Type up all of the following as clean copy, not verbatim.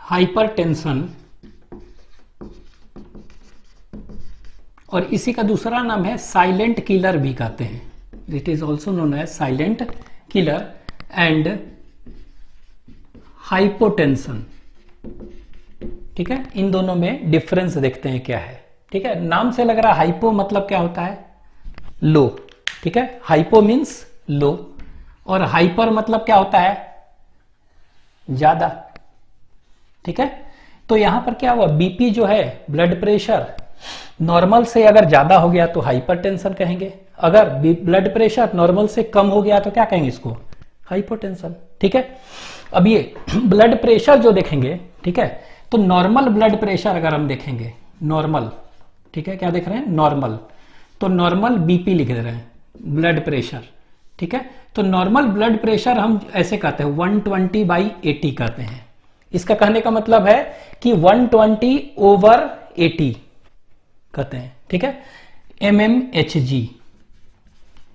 Hypertension, और इसी का दूसरा नाम है साइलेंट किलर भी कहते हैं, it is also known as silent killer and hypotension. ठीक है, इन दोनों में डिफरेंस देखते हैं क्या है। ठीक है, नाम से लग रहा है हाइपो मतलब क्या होता है, लो। ठीक है, हाइपो मीन्स लो, और हाइपर मतलब क्या होता है, ज्यादा। ठीक है, तो यहां पर क्या हुआ, बीपी जो है ब्लड प्रेशर नॉर्मल से अगर ज्यादा हो गया तो हाइपरटेंशन कहेंगे, अगर ब्लड प्रेशर नॉर्मल से कम हो गया तो क्या कहेंगे इसको, हाइपोटेंशन। ठीक है, अब ये ब्लड प्रेशर जो देखेंगे, ठीक है, तो नॉर्मल ब्लड प्रेशर अगर हम देखेंगे, नॉर्मल, ठीक है, क्या देख रहे हैं, नॉर्मल, तो नॉर्मल बीपी लिख रहे हैं, ब्लड प्रेशर। ठीक है, तो नॉर्मल ब्लड प्रेशर हम ऐसे कहते हैं 120/80 कहते हैं। इसका कहने का मतलब है कि 120/80 कहते हैं। ठीक है, mmHg,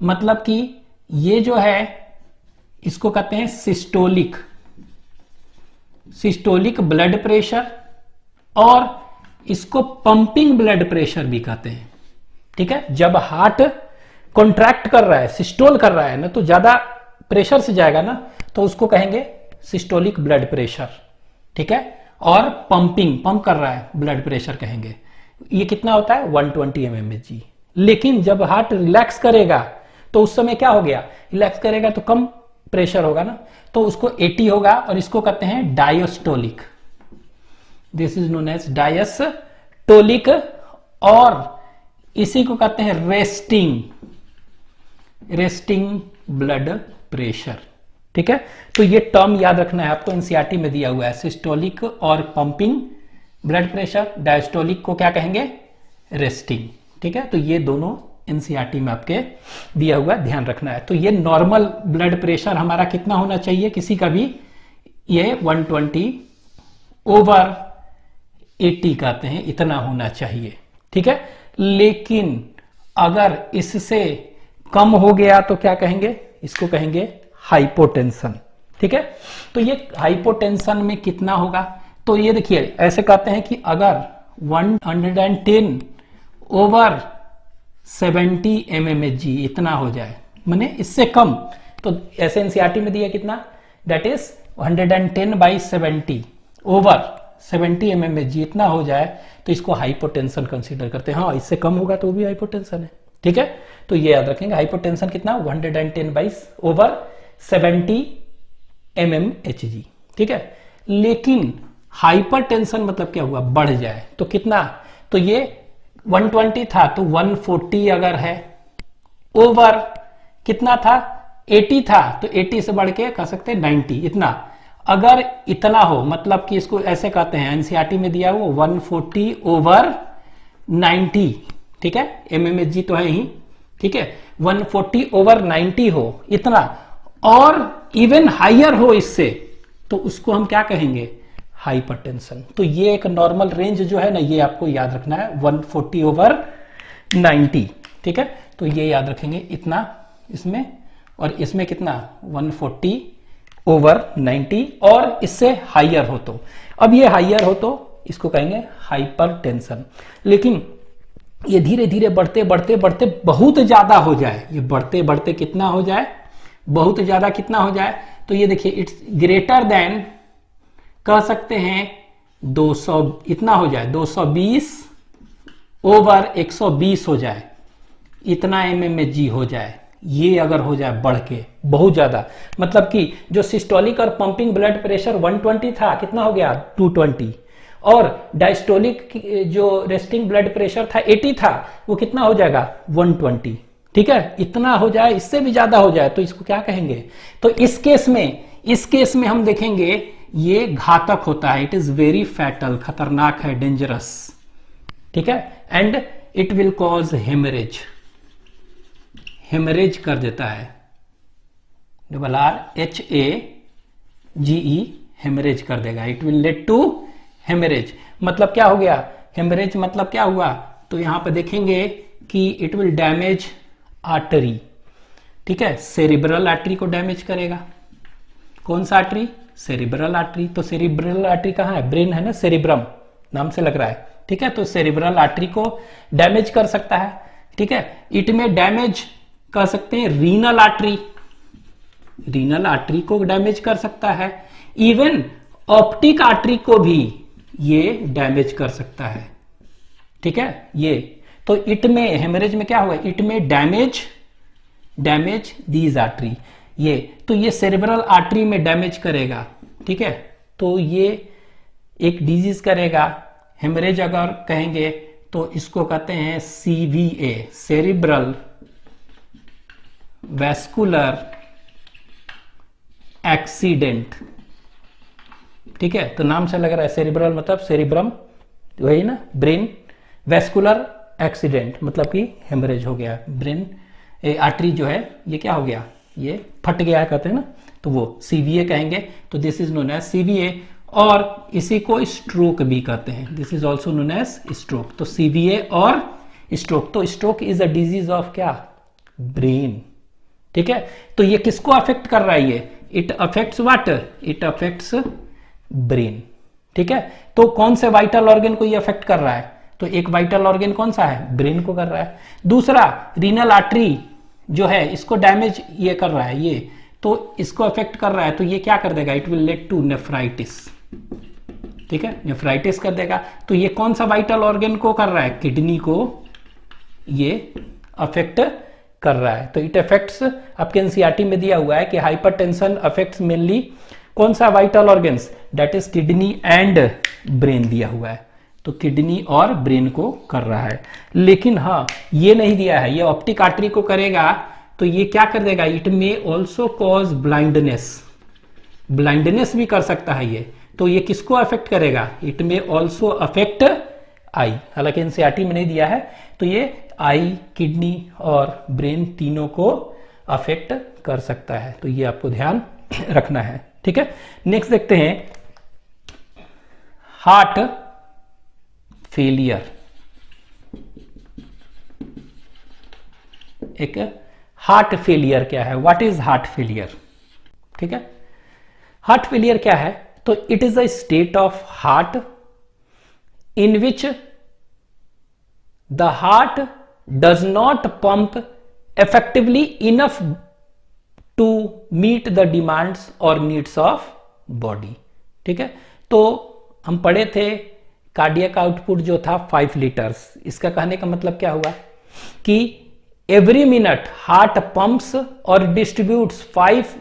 मतलब कि ये जो है इसको कहते हैं सिस्टोलिक ब्लड प्रेशर, और इसको पंपिंग ब्लड प्रेशर भी कहते हैं। ठीक है, जब हार्ट कॉन्ट्रैक्ट कर रहा है, सिस्टोल कर रहा है ना, तो ज्यादा प्रेशर से जाएगा ना, तो उसको कहेंगे सिस्टोलिक ब्लड प्रेशर। ठीक है, और पंप कर रहा है ब्लड प्रेशर कहेंगे। ये कितना होता है, 120 mmHg। लेकिन जब हार्ट रिलैक्स करेगा तो उस समय क्या हो गया, रिलैक्स करेगा तो कम प्रेशर होगा ना, तो उसको 80 होगा, और इसको कहते हैं diastolic. This is known as diastolic, और इसी को कहते हैं रेस्टिंग ब्लड प्रेशर। ठीक है, तो ये टर्म याद रखना है आपको, एनसीईआरटी में दिया हुआ है, सिस्टोलिक और पंपिंग ब्लड प्रेशर, डायस्टोलिक को क्या कहेंगे, रेस्टिंग। ठीक है, तो ये दोनों एनसीईआरटी में आपके दिया हुआ, ध्यान रखना है। तो ये नॉर्मल ब्लड प्रेशर हमारा कितना होना चाहिए किसी का भी, ये 120/80 कहते हैं, इतना होना चाहिए। ठीक है, लेकिन अगर इससे कम हो गया तो क्या कहेंगे, इसको कहेंगे हाइपोटेंशन। ठीक है, तो ये हाइपोटेंशन में कितना होगा, तो ये देखिए ऐसे कहते हैं कि अगर 110/70 mmHg इतना हो जाए, माने इससे कम, तो ऐसे एनसीईआरटी में दिया कितना, दैट इज 110/70 mmHg इतना हो जाए तो इसको हाइपोटेंशन कंसीडर करते हैं। हाँ, इससे कम होगा तो भी हाइपोटेंशन है। ठीक है, तो ये याद रखेंगे, हाइपोटेंशन कितना, 110/70 mmHg। ठीक है, लेकिन हाइपरटेंशन मतलब क्या हुआ, बढ़ जाए तो कितना, तो ये 120 था तो 140 अगर है, ओवर कितना था, 80 था तो 80 से बढ़ के कह सकते हैं 90, इतना। अगर इतना हो, मतलब कि इसको ऐसे कहते हैं, एनसीईआरटी में दिया हुआ 140/90। ठीक है, mmHg तो है ही। ठीक है, 140/90 हो इतना, और इवन हायर हो इससे, तो उसको हम क्या कहेंगे, हाइपरटेंशन। तो ये एक नॉर्मल रेंज जो है ना, ये आपको याद रखना है, 140/90। ठीक है, तो ये याद रखेंगे इतना इसमें, और इसमें कितना, 140/90, और इससे हायर हो तो, अब ये हायर हो तो इसको कहेंगे हाइपरटेंशन। लेकिन ये धीरे धीरे बढ़ते बढ़ते बढ़ते बहुत ज्यादा हो जाए, ये बढ़ते बढ़ते कितना हो जाए, बहुत ज्यादा कितना हो जाए, तो ये देखिए इट्स ग्रेटर देन, कह सकते हैं 200, इतना हो जाए, 220/120 हो जाए, इतना mmHg हो जाए। ये अगर हो जाए बढ़ के बहुत ज्यादा, मतलब कि जो सिस्टोलिक और पंपिंग ब्लड प्रेशर 120 था, कितना हो गया, 220, और डायस्टोलिक जो रेस्टिंग ब्लड प्रेशर था 80 था, वो कितना हो जाएगा, 120। ठीक है, इतना हो जाए, इससे भी ज्यादा हो जाए तो इसको क्या कहेंगे, तो इस केस में हम देखेंगे ये घातक होता है, इट इज वेरी फैटल, खतरनाक है, डेंजरस। ठीक है, and it will cause haemorrhage कर देता है, RRHAGE, हेमरेज कर देगा, it will lead to haemorrhage. मतलब क्या हो गया, हेमरेज मतलब क्या हुआ, तो यहां पर देखेंगे कि इट विल डैमेज आर्टरी। ठीक है, सेरिब्रल आर्टरी को डैमेज करेगा, कौन सा आर्टरी? Cerebral artery. तो सेरिब्रल आर्टरी कहाँ है? ब्रेन है ना, सेरिब्रम नाम से लग रहा है, ठीक है। तो सेरिब्रल आर्टरी को डैमेज कर सकता है, ठीक है। इट में डैमेज कर सकते हैं रीनल आर्टरी, रीनल आर्टरी को डैमेज कर सकता है। इवन ऑप्टिक आर्टरी को भी ये डैमेज कर सकता है, ठीक है। ये तो इट में हेमरेज में क्या हुआ? इट में डैमेज दीज आर्टरी, ये तो ये सेरेब्रल आर्टरी में डैमेज करेगा, ठीक है। तो ये एक डिजीज करेगा। हेमरेज अगर कहेंगे तो इसको कहते हैं CVA, सेरिब्रल वैस्कुलर एक्सीडेंट, ठीक है। तो नाम से लग रहा है सेरिब्रल मतलब सेरिब्रम, वही ना, ब्रेन, वैस्कुलर एक्सीडेंट मतलब कि हेमरेज हो गया, ब्रेन आर्टरी जो है ये क्या हो गया? ये फट गया है कहते हैं ना, तो वो CVA कहेंगे। तो this is known as CVA, और इसी को स्ट्रोक भी कहते हैं, this is also known as stroke. तो CVA और स्ट्रोक, तो stroke is a disease of क्या? ब्रेन, ठीक है। तो ये किसको अफेक्ट कर रहा है? ये it affects what? It affects brain, ठीक है। तो कौन से वाइटल ऑर्गन को ये अफेक्ट कर रहा है? तो एक वाइटल ऑर्गन कौन सा है? ब्रेन को कर रहा है। दूसरा रीनल आर्टरी जो है इसको डैमेज ये कर रहा है, ये तो इसको अफेक्ट कर रहा है, तो ये क्या कर देगा? It will lead to nephritis, ठीक है, नेफ्राइटिस कर देगा। तो ये कौन सा वाइटल ऑर्गन को कर रहा है? किडनी को ये अफेक्ट कर रहा है। तो इट अफेक्ट्स, आपके एनसीईआरटी में दिया हुआ है कि हाइपरटेंशन अफेक्ट्स मेनली कौन सा vital organs? That is kidney and brain दिया हुआ है। तो किडनी और ब्रेन को कर रहा है। लेकिन हाँ, ये नहीं दिया है, ये ऑप्टिक आर्टरी को करेगा तो ये क्या कर देगा? इट में ऑल्सो कॉज ब्लाइंडनेस, ब्लाइंडनेस भी कर सकता है ये। तो ये किसको अफेक्ट करेगा? इट में ऑल्सो अफेक्ट आई, हालांकि एनसीईआरटी में नहीं दिया है। तो ये आई, किडनी और ब्रेन तीनों को अफेक्ट कर सकता है, तो ये आपको ध्यान रखना है, ठीक है। नेक्स्ट देखते हैं हार्ट फेलियर। एक हार्ट फेलियर क्या है? व्हाट इज हार्ट फेलियर, ठीक है। हार्ट फेलियर क्या है? तो it is a state of heart in which the heart does not pump effectively enough to meet the demands or needs of body, ठीक है। तो हम पढ़े थे कार्डियक आउटपुट जो था 5 लीटर्स। इसका कहने का मतलब क्या हुआ कि एवरी मिनट हार्ट पंप्स और distributes 5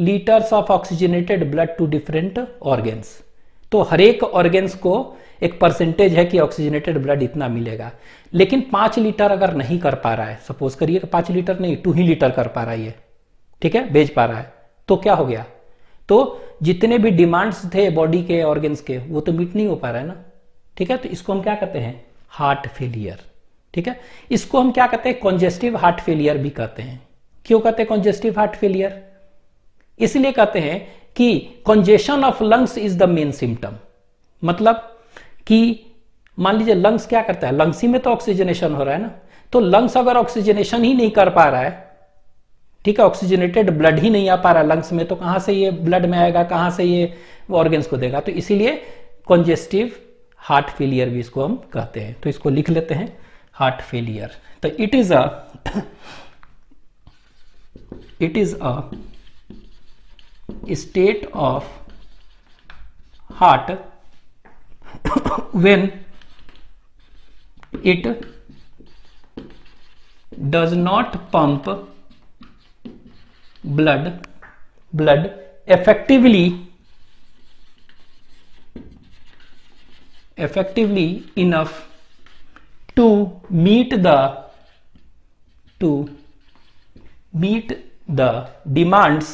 litres of oxygenated blood to different organs. तो हर एक ऑर्गन्स को एक परसेंटेज है कि ऑक्सीजनेटेड ब्लड इतना मिलेगा। लेकिन 5 लीटर अगर नहीं कर पा रहा है, सपोज करिए कि 5 लीटर नहीं 2 ही लीटर कर पा रहा है ये, ठीक है, भेज पा रहा है, तो क्या हो गया? तो जितने भी डिमांड्स थे बॉडी के ऑर्गन्स के वो तो मीट नहीं हो पा रहा है ना, ठीक है। तो इसको हम क्या कहते हैं? हार्ट फेलियर, ठीक है। इसको हम क्या कहते हैं? कॉन्जेस्टिव हार्ट फेलियर भी कहते हैं। क्यों कहते हैं कॉन्जेस्टिव हार्ट फेलियर? इसलिए कहते हैं कि congestion of lungs is the main symptom. मतलब कि मान लीजिए लंग्स क्या करता है? लंग्स ही में तो ऑक्सीजनेशन हो रहा है ना, तो लंग्स अगर ऑक्सीजनेशन ही नहीं कर पा रहा है, ठीक है, ऑक्सीजनेटेड ब्लड ही नहीं आ पा रहा है लंग्स में, तो कहां से ये ब्लड में आएगा, कहां से ये ऑर्गन्स को देगा? तो इसीलिए कॉन्जेस्टिव हार्ट फेलियर भी इसको हम कहते हैं। तो इसको लिख लेते हैं हार्ट फेलियर। तो it is a state of heart when it does not pump blood effectively enough to meet the demands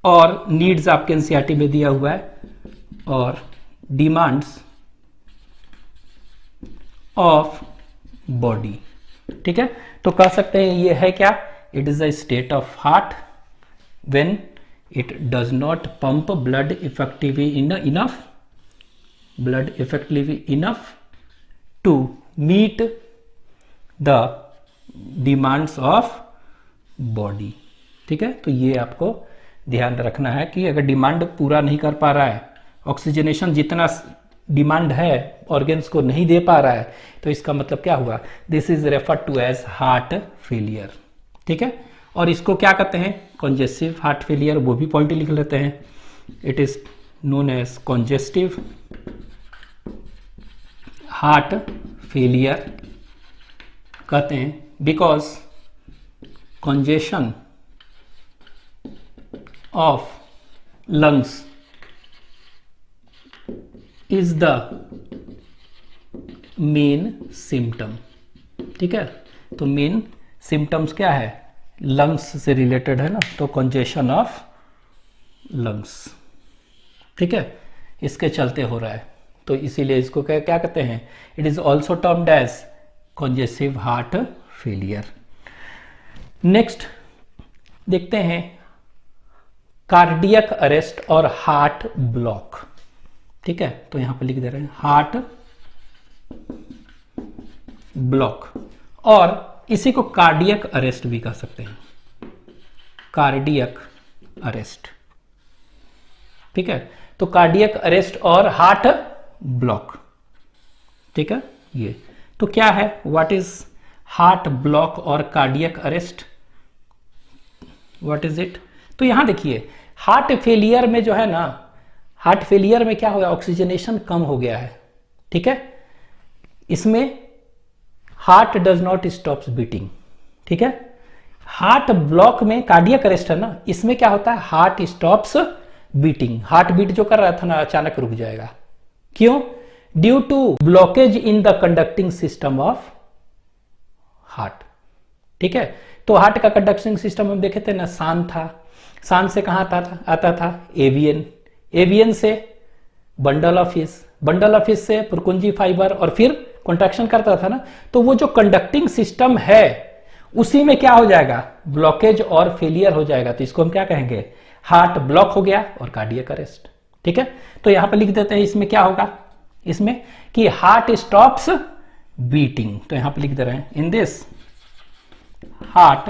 और नीड्स, आपके एनसीईआरटी में दिया हुआ है, और डिमांड्स ऑफ बॉडी, ठीक है। तो कह सकते हैं ये है क्या? It is a state of heart when it does not pump blood effectively enough to meet the demands of body, ठीक है। तो ये आपको ध्यान रखना है कि अगर डिमांड पूरा नहीं कर पा रहा है, ऑक्सीजनेशन जितना डिमांड है ऑर्गेन्स को नहीं दे पा रहा है, तो इसका मतलब क्या हुआ, this is referred to as heart failure. ठीक है, और इसको क्या कहते हैं, कॉन्जेस्टिव हार्ट फेलियर, वो भी पॉइंट लिख लेते हैं। It is known as congestive heart failure कहते हैं because congestion of lungs is the main symptom। ठीक है, तो मेन सिम्टम्स क्या है, लंग्स से रिलेटेड है ना, तो congestion ऑफ लंग्स। ठीक है, इसके चलते हो रहा है, तो इसीलिए इसको क्या कहते हैं, it is also termed as congestive heart failure. Next देखते हैं कार्डियक अरेस्ट और हार्ट ब्लॉक। ठीक है, तो यहां पर लिख दे रहे हैं हार्ट ब्लॉक, और इसी को कार्डियक अरेस्ट भी कह सकते हैं, कार्डियक अरेस्ट। ठीक है, तो कार्डियक अरेस्ट और हार्ट ब्लॉक। ठीक है, ये तो क्या है, व्हाट इज हार्ट ब्लॉक और cardiac arrest, what is it. तो यहां देखिए हार्ट फेलियर में जो है ना, हार्ट फेलियर में क्या हो गया, ऑक्सीजनेशन कम हो गया है। ठीक है, इसमें heart does not stops beating. ठीक है, हार्ट ब्लॉक में कार्डियक अरेस्ट है ना, इसमें क्या होता है, heart stops beating, heart beat जो कर रहा था ना अचानक रुक जाएगा। क्यों, due to blockage in the conducting system of heart. ठीक है, तो हार्ट का कंडक्टिंग सिस्टम हम देखे थे ना, शान था, शान से कहां आता था एवियन, एवियन से bundle of his, bundle of his से पुरकुंजी फाइबर, और फिर कॉन्ट्रैक्शन करता था ना, तो वो जो कंडक्टिंग सिस्टम है उसी में क्या हो जाएगा, ब्लॉकेज और फेलियर हो जाएगा, तो इसको हम क्या कहेंगे, हार्ट ब्लॉक हो गया और कार्डियक अरेस्ट। ठीक है, तो यहां पर लिख देते हैं इसमें क्या होगा, इसमें कि हार्ट स्टॉप्स बीटिंग, तो यहां पर लिख दे रहे हैं in this heart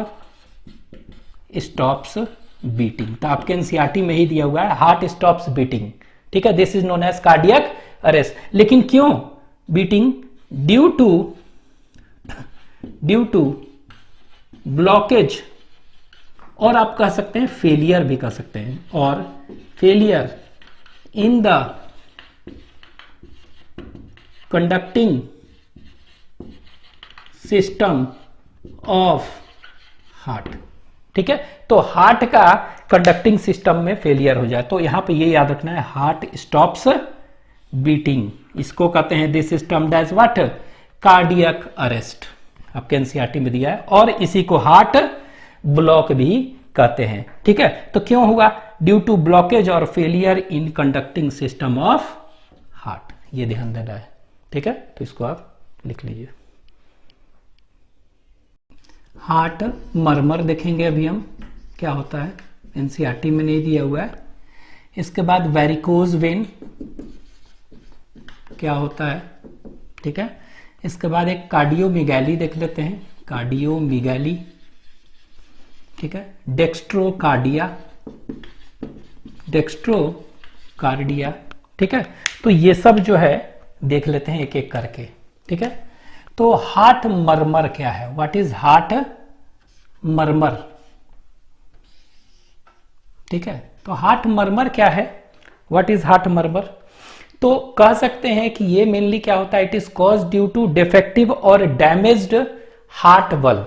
stops beating, तो आपके एनसीईआरटी में ही दिया हुआ है हार्ट स्टॉप्स बीटिंग। ठीक है, this is known as cardiac arrest. लेकिन क्यों बीटिंग, ड्यू टू ब्लॉकेज, और आप कह सकते हैं फेलियर भी कह सकते हैं, और failure in the conducting system of heart. ठीक है, तो हार्ट का कंडक्टिंग सिस्टम में फेलियर हो जाए, तो यहां पे ये याद रखना है, हार्ट स्टॉप्स बीटिंग, इसको कहते हैं this system as what, cardiac arrest, आपके एनसीईआरटी में दिया है, और इसी को हार्ट ब्लॉक भी कहते हैं। ठीक है, तो क्यों हुआ, ड्यू टू ब्लॉकेज और failure in conducting system of heart, ये ध्यान देना है। ठीक है, तो इसको आप लिख लीजिए। हार्ट मरमर देखेंगे अभी हम क्या होता है, एनसीईआरटी में नहीं दिया हुआ है। इसके बाद वेरिकोज वेन क्या होता है। ठीक है, इसके बाद एक कार्डियोमिगैली देख लेते हैं, कार्डियोमिगैली। ठीक है, डेक्स्ट्रोकार्डिया, डेक्स्ट्रोकार्डिया। ठीक है, तो ये सब जो है देख लेते हैं एक एक करके। ठीक है, तो हार्ट मरमर क्या है, व्हाट इज हार्ट मरमर। ठीक है, तो हार्ट मरमर क्या है, व्हाट इज हार्ट मरमर, तो कह सकते हैं कि ये मेनली क्या होता है, it is cause due to defective और डैमेज्ड हार्ट वल्व।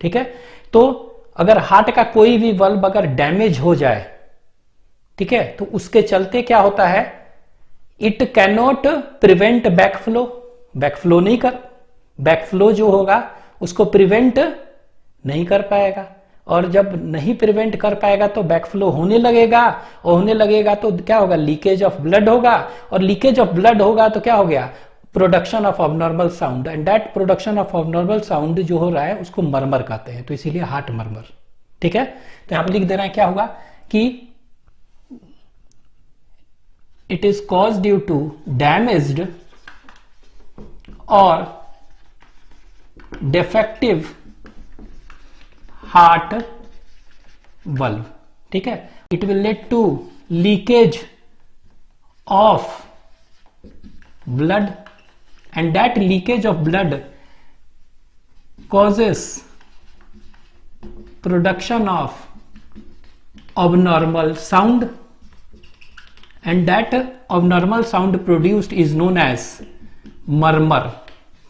ठीक है, तो अगर हार्ट का कोई भी वल्व अगर डैमेज हो जाए, ठीक है, तो उसके चलते क्या होता है, it cannot prevent backflow, backflow नहीं कर, बैकफ्लो जो होगा उसको प्रिवेंट नहीं कर पाएगा, और जब नहीं प्रिवेंट कर पाएगा तो बैकफ्लो होने लगेगा, और होने लगेगा तो क्या होगा, लीकेज ऑफ ब्लड होगा, और लीकेज ऑफ ब्लड होगा तो क्या हो गया, production of abnormal sound, and that production of abnormal sound जो हो रहा है उसको मरमर कहते हैं, तो इसीलिए हार्ट मरमर। ठीक है, तो यहां पर लिख दे रहे हैं क्या होगा कि it is cause due to damaged और डिफेक्टिव हार्ट वल्व। ठीक है, it will lead to leakage of blood and that leakage of blood causes production of abnormal sound and that abnormal sound produced is known as murmur।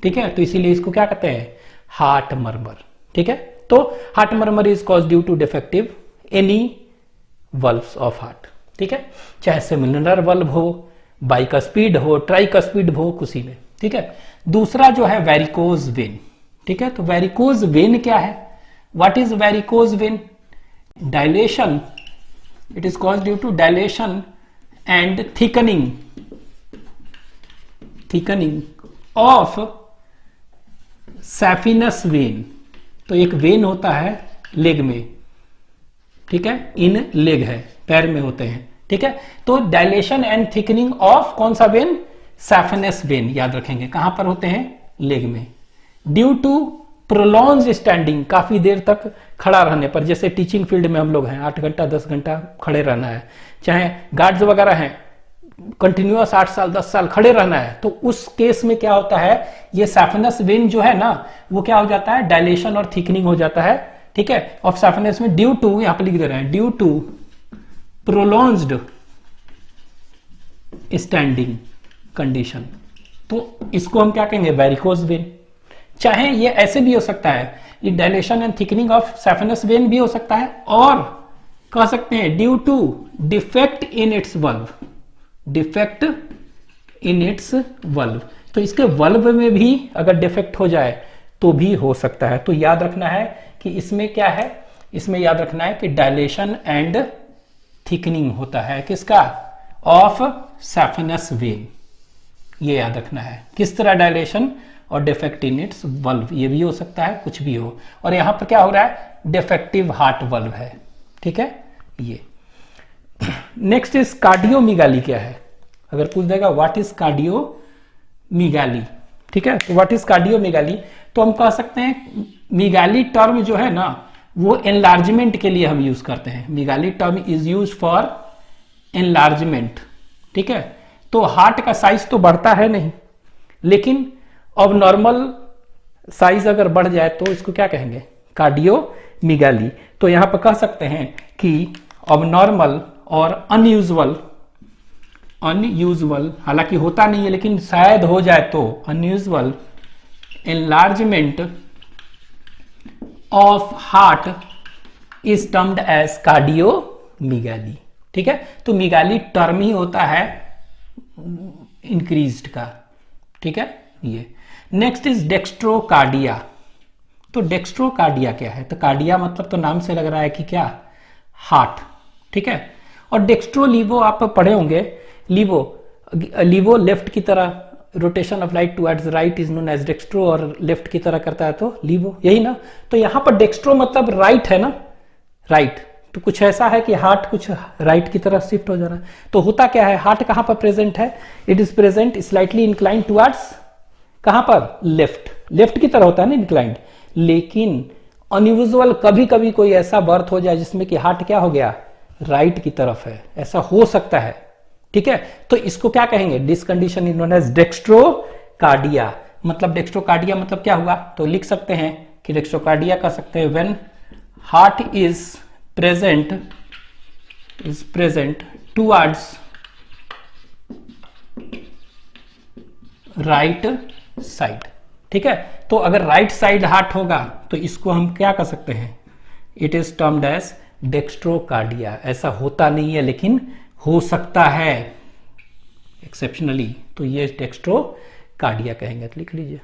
ठीक है, तो इसीलिए इसको क्या कहते हैं, हार्ट मर्मर। ठीक है, तो heart murmur is cause due to defective any valves of heart. ठीक है, चाहे सेमिलर वल्व हो, बाइकस्पीड हो, ट्राइकस्पीड हो, किसी में। ठीक है, दूसरा जो है वेरिकोज वेन। ठीक है, तो वेरिकोज वेन क्या है, what is varicose vein? Dilation, it is cause due to dilation and thickening of saphenous vein. तो एक वेन होता है लेग में, ठीक है, इन लेग है, पैर में होते हैं। ठीक है, तो डायलेशन एंड थिकनिंग ऑफ कौन सा वेन? Saphenous when. याद रखेंगे कहां पर होते हैं, लेग में। ड्यू टू प्रोलॉन्ग स्टैंडिंग, काफी देर तक खड़ा रहने पर, जैसे टीचिंग फील्ड में हम लोग हैं, 8 घंटा 10 घंटा खड़े रहना है, चाहे गार्ड्स वगैरह हैं, कंटिन्यूअस 8 साल 10 साल खड़े रहना है, तो उस केस में क्या होता है, ये सैफिनस वेन जो है ना, वो क्या हो जाता है, डायलेशन और थिकनिंग हो जाता है। ठीक है, ऑफ सैफिनस में ड्यू टू, यहां पर लिख दे रहे हैं, due to prolonged standing condition. तो इसको हम क्या कहेंगे, वेरिकोज वेन। चाहे ये ऐसे भी हो सकता है, ये dilation and thickening of saphenous vein भी हो सकता है, और कह सकते हैं due to defect in its valve, defect in its valve. तो इसके वल्व में भी अगर डिफेक्ट हो जाए तो भी हो सकता है। तो याद रखना है कि इसमें क्या है, इसमें याद रखना है कि डायलेशन एंड थिकनिंग होता है किसका, ऑफ सैफिनस वेन। ये याद रखना है, किस तरह डायलेशन और डिफेक्ट इन इट्स वल्व, ये भी हो सकता है, कुछ भी हो। और यहां पर क्या हो रहा है, डिफेक्टिव हार्ट वल्व है। ठीक है, ये नेक्स्ट इज कार्डियोमीगाली। क्या है, अगर पूछ देगा व्हाट इज कार्डियोमीगाली, ठीक है, तो व्हाट इज कार्डियोमीगाली, तो हम कह सकते हैं मीगाली टर्म जो है ना, वो एनलार्जमेंट के लिए हम यूज करते हैं। Megaly term is use for enlargement. ठीक है, तो हार्ट का साइज तो बढ़ता है नहीं, लेकिन अब नॉर्मल साइज अगर बढ़ जाए तो इसको क्या कहेंगे, कार्डियोमीगाली। तो यहां पर कह सकते हैं कि अब नॉर्मल और अनयूजुअल, हालांकि होता नहीं है लेकिन शायद हो जाए तो, unusual enlargement of heart is termed as cardiomegaly. ठीक है, तो मीगाली टर्म ही होता है इंक्रीज्ड का। ठीक है, ये नेक्स्ट इज डेक्स्ट्रोकार्डिया। तो डेक्स्ट्रोकार्डिया क्या है, तो कार्डिया मतलब तो नाम से लग रहा है कि क्या, हार्ट। ठीक है, और डेक्स्ट्रो लीवो आप पढ़े होंगे, लीवो लेफ्ट की तरह, rotation of light towards right is known as dextro, और लेफ्ट की तरह करता है तो लीवो, यही ना। तो यहां पर डेक्स्ट्रो मतलब राइट है ना, राइट। तो कुछ ऐसा है कि हार्ट कुछ राइट की तरफ शिफ्ट हो जा रहा है। तो होता क्या है, हार्ट कहां पर प्रेजेंट है, it is present slightly incline towards, कहां पर, लेफ्ट की तरह होता है ना इंक्लाइंड। लेकिन अनयूजुअल कभी कभी कोई ऐसा बर्थ हो जाए जिसमें कि हार्ट क्या हो गया, राइट की तरफ है, ऐसा हो सकता है। ठीक है, तो इसको क्या कहेंगे, this condition is known as dextrocardia. मतलब डेक्स्ट्रोकार्डिया मतलब क्या हुआ, तो लिख सकते हैं कि डेक्स्ट्रोकार्डिया कह सकते हैं when heart is present towards right side। ठीक है, तो अगर राइट साइड हार्ट होगा तो इसको हम क्या कर सकते हैं, it is termed as dextrocardia. ऐसा होता नहीं है लेकिन हो सकता है एक्सेप्शनली, तो ये डेक्स्ट्रोकार्डिया कहेंगे। तो लिख लीजिए।